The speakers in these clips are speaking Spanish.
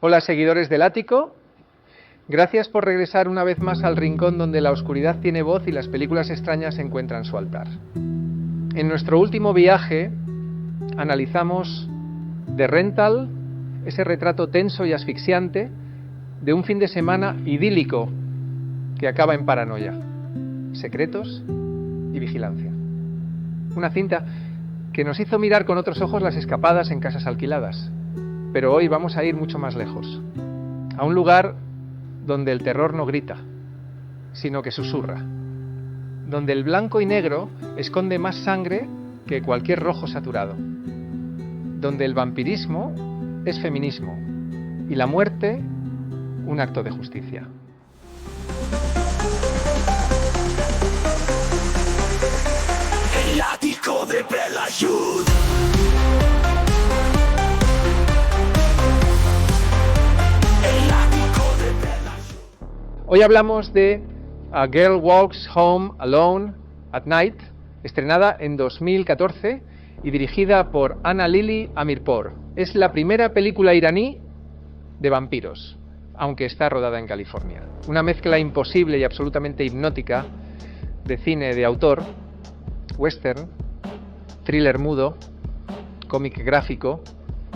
Hola, seguidores del Ático. Gracias por regresar una vez más al rincón donde la oscuridad tiene voz y las películas extrañas encuentran su altar. En nuestro último viaje analizamos The Rental, ese retrato tenso y asfixiante de un fin de semana idílico que acaba en paranoia, secretos y vigilancia. Una cinta que nos hizo mirar con otros ojos las escapadas en casas alquiladas. Pero hoy vamos a ir mucho más lejos, a un lugar donde el terror no grita, sino que susurra, donde el blanco y negro esconde más sangre que cualquier rojo saturado, donde el vampirismo es feminismo y la muerte un acto de justicia. El Ático de Belayud. Hoy hablamos de A Girl Walks Home Alone at Night, estrenada en 2014 y dirigida por Ana Lili Amirpour. Es la primera película iraní de vampiros, aunque está rodada en California. Una mezcla imposible y absolutamente hipnótica de cine de autor, western, thriller mudo, cómic gráfico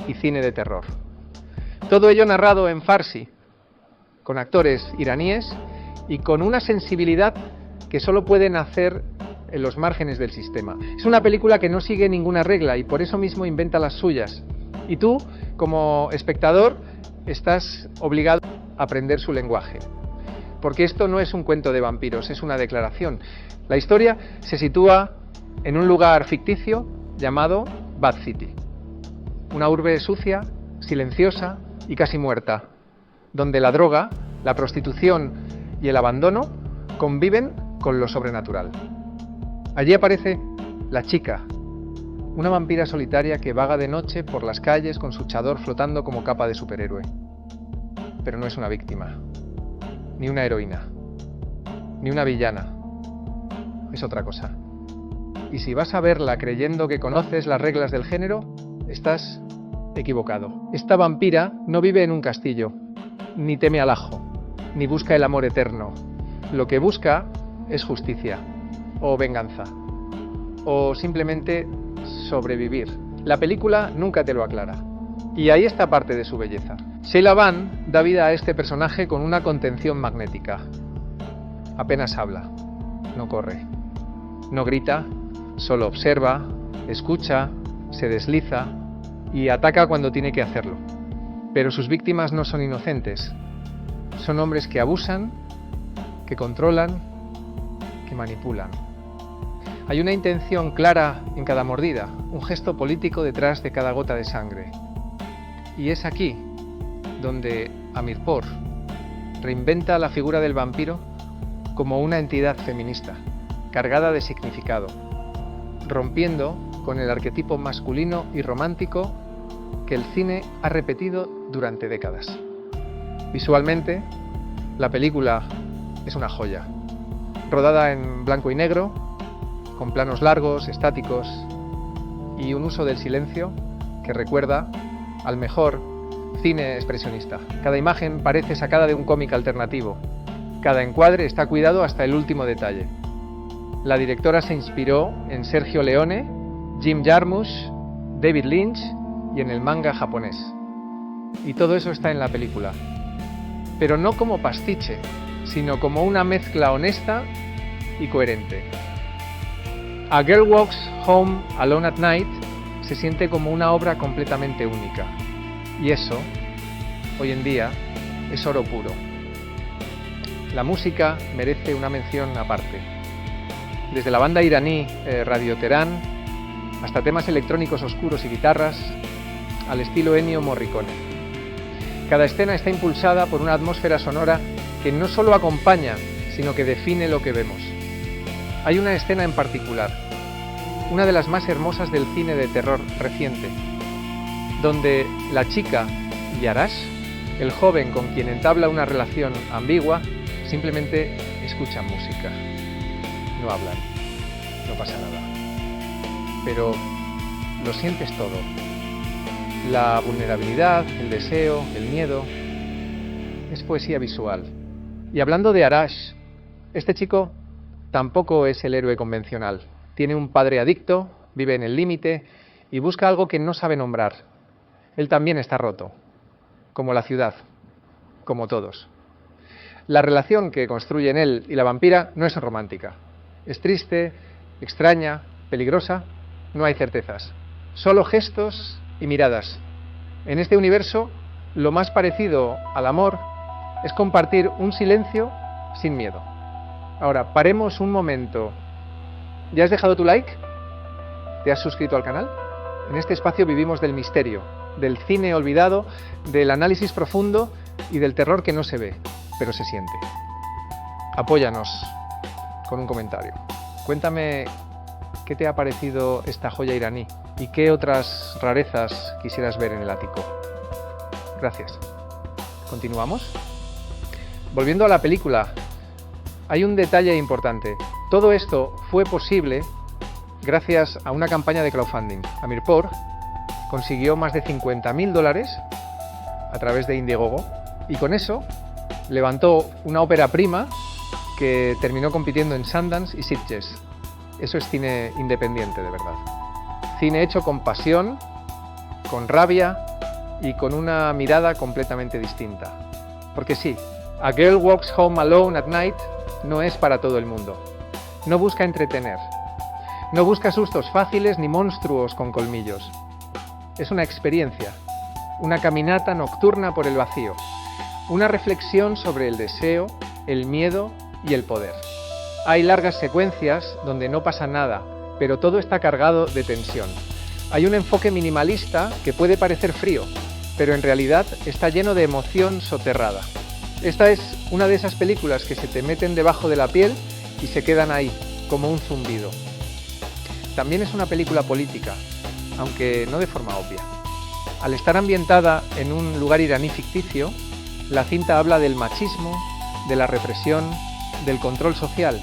y cine de terror. Todo ello narrado en farsi, con actores iraníes y con una sensibilidad que solo pueden hacer en los márgenes del sistema. Es una película que no sigue ninguna regla y por eso mismo inventa las suyas. Y tú, como espectador, estás obligado a aprender su lenguaje. Porque esto no es un cuento de vampiros, es una declaración. La historia se sitúa en un lugar ficticio llamado Bad City. Una urbe sucia, silenciosa y casi muerta, donde la droga, la prostitución y el abandono conviven con lo sobrenatural. Allí aparece la chica, una vampira solitaria que vaga de noche por las calles con su chador flotando como capa de superhéroe. Pero no es una víctima, ni una heroína, ni una villana. Es otra cosa. Y si vas a verla creyendo que conoces las reglas del género, estás equivocado. Esta vampira no vive en un castillo, ni teme al ajo, ni busca el amor eterno. Lo que busca es justicia, o venganza, o simplemente sobrevivir. La película nunca te lo aclara. Y ahí está parte de su belleza. Sheila Van da vida a este personaje con una contención magnética. Apenas habla, no corre, no grita, solo observa, escucha, se desliza y ataca cuando tiene que hacerlo. Pero sus víctimas no son inocentes. Son hombres que abusan, que controlan, que manipulan. Hay una intención clara en cada mordida, un gesto político detrás de cada gota de sangre. Y es aquí donde Amirpour reinventa la figura del vampiro como una entidad feminista, cargada de significado, rompiendo con el arquetipo masculino y romántico que el cine ha repetido durante décadas. Visualmente, la película es una joya, rodada en blanco y negro, con planos largos, estáticos y un uso del silencio que recuerda al mejor cine expresionista. Cada imagen parece sacada de un cómic alternativo. Cada encuadre está cuidado hasta el último detalle. La directora se inspiró en Sergio Leone, Jim Jarmusch, David Lynch y en el manga japonés. Y todo eso está en la película. Pero no como pastiche, sino como una mezcla honesta y coherente. A Girl Walks Home Alone at Night se siente como una obra completamente única. Y eso, hoy en día, es oro puro. La música merece una mención aparte. Desde la banda iraní Radio Teherán hasta temas electrónicos oscuros y guitarras, al estilo Ennio Morricone. Cada escena está impulsada por una atmósfera sonora que no solo acompaña, sino que define lo que vemos. Hay una escena en particular, una de las más hermosas del cine de terror reciente, donde la chica Yarash, el joven con quien entabla una relación ambigua, simplemente escuchan música. No hablan, no pasa nada. Pero lo sientes todo. la vulnerabilidad, el deseo, el miedo. Es poesía visual. Y hablando de Arash, este chico tampoco es el héroe convencional. Tiene un padre adicto, vive en el límite y busca algo que no sabe nombrar. Él también está roto, como la ciudad, como todos. La relación que construyen él y la vampira no es romántica. Es triste, extraña, peligrosa, no hay certezas. Solo gestos y miradas. En este universo, lo más parecido al amor es compartir un silencio sin miedo. Ahora, paremos un momento. ¿Ya has dejado tu like? ¿Te has suscrito al canal? En este espacio vivimos del misterio, del cine olvidado, del análisis profundo y del terror que no se ve, pero se siente. Apóyanos con un comentario. Cuéntame qué te ha parecido esta joya iraní y qué otras rarezas quisieras ver en el ático. Gracias. ¿Continuamos? Volviendo a la película, hay un detalle importante. Todo esto fue posible gracias a una campaña de crowdfunding. Amirpour consiguió más de $50.000 a través de Indiegogo y con eso levantó una ópera prima que terminó compitiendo en Sundance y Sitges. Eso es cine independiente, de verdad. Cine hecho con pasión, con rabia y con una mirada completamente distinta. Porque sí, A Girl Walks Home Alone at Night no es para todo el mundo. No busca entretener. No busca sustos fáciles ni monstruos con colmillos. Es una experiencia, una caminata nocturna por el vacío, una reflexión sobre el deseo, el miedo y el poder. Hay largas secuencias donde no pasa nada, pero todo está cargado de tensión. Hay un enfoque minimalista que puede parecer frío, pero en realidad está lleno de emoción soterrada. Esta es una de esas películas que se te meten debajo de la piel y se quedan ahí, como un zumbido. También es una película política, aunque no de forma obvia. Al estar ambientada en un lugar iraní ficticio, la cinta habla del machismo, de la represión, del control social,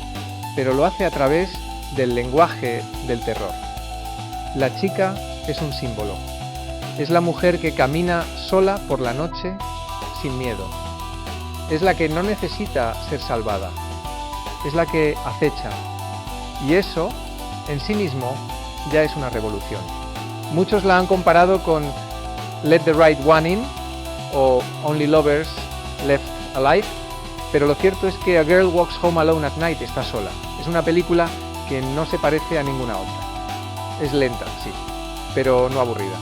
pero lo hace a través del lenguaje del terror. La chica es un símbolo. Es la mujer que camina sola por la noche sin miedo. Es la que no necesita ser salvada. Es la que acecha. Y eso, en sí mismo, ya es una revolución. Muchos la han comparado con Let the Right One In o Only Lovers Left Alive, pero lo cierto es que A Girl Walks Home Alone at Night está sola. Es una película que no se parece a ninguna otra. Es lenta, sí, pero no aburrida.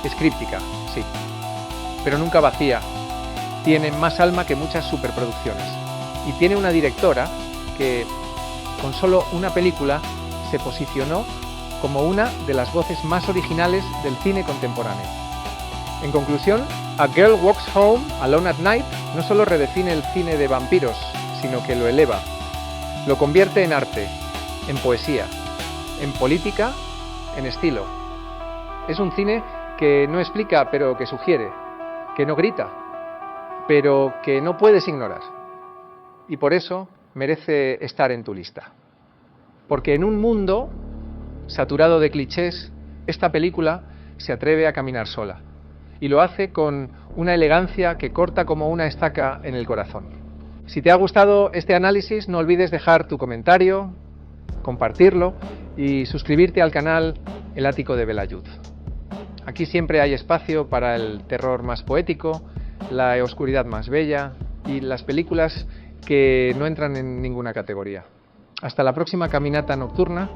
Es críptica, sí, pero nunca vacía. Tiene más alma que muchas superproducciones. Y tiene una directora que, con solo una película, se posicionó como una de las voces más originales del cine contemporáneo. En conclusión, A Girl Walks Home Alone at Night no solo redefine el cine de vampiros, sino que lo eleva. Lo convierte en arte, en poesía, en política, en estilo. Es un cine que no explica, pero que sugiere, que no grita, pero que no puedes ignorar. Y por eso merece estar en tu lista. Porque en un mundo saturado de clichés, esta película se atreve a caminar sola. Y lo hace con una elegancia que corta como una estaca en el corazón. Si te ha gustado este análisis, no olvides dejar tu comentario, compartirlo y suscribirte al canal El Ático de Belayud. Aquí siempre hay espacio para el terror más poético, la oscuridad más bella y las películas que no entran en ninguna categoría. Hasta la próxima caminata nocturna